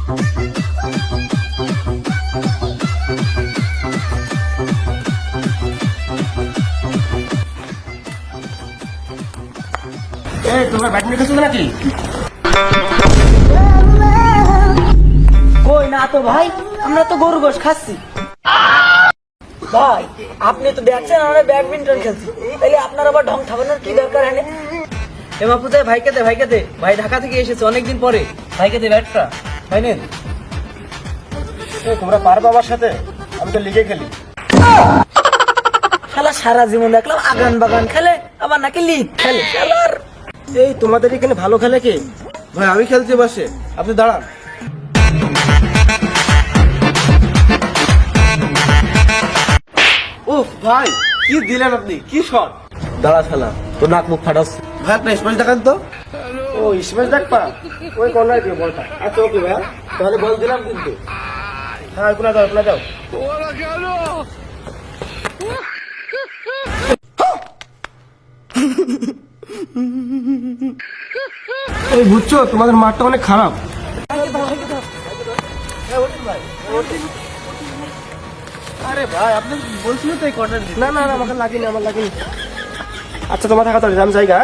তোমরা ব্যাডমিন্টন খেলছো নাকি? কই না তো ভাই, আমরা তো গরু গোশ খাচ্ছি। ভাই আপনি তো দেখছেন আমরা ব্যাডমিন্টন খেলছি, তাইলে আপনার আবার ঢং ঠাবানোর কি দরকার? হ্যাঁ এ বাপু দে, ভাইকে দে, ভাইকে দে। ভাই ঢাকা থেকে এসেছে অনেকদিন পরে, ভাইকে দে ব্যাটটা। ভাই নেন। তোমরা পারবে আমার সাথে? আমি তো লিগে খেলি। শালা সারা জীবন দেখলাম আগান বাগান খেলে, আবার নাকি লিগ খেলে শালার। এই তোমাদের এখানে ভালো খেলে কে? ভাই আমি খেলছি বাসে, আপনি দাঁড়ান। ও ভাই কি দিলেন আপনি, কি শট! দাঁড়া শালা, তো নাক মুখ ফাটাস। ভাই আপনি স্ম্যাশ দেখান তো। ও স্ম্যাশ দেখবা, ওই কর্নার দিয়ে বলটা। আচ্ছা ওকে ভাই, তাহলে বল দিলাম কিন্তু। হ্যাঁ ওখানে যাও, ওখানে যাও। এই বুঝছো তোমাদের মাঠটা অনেক খারাপ। আরে ভাই আপনি বলছিলেন তো এই কর্নার। না না না, আমাকে লাগেনি, আমার লাগেনি। আচ্ছা তোমার থাকা তো আমি জায়গা।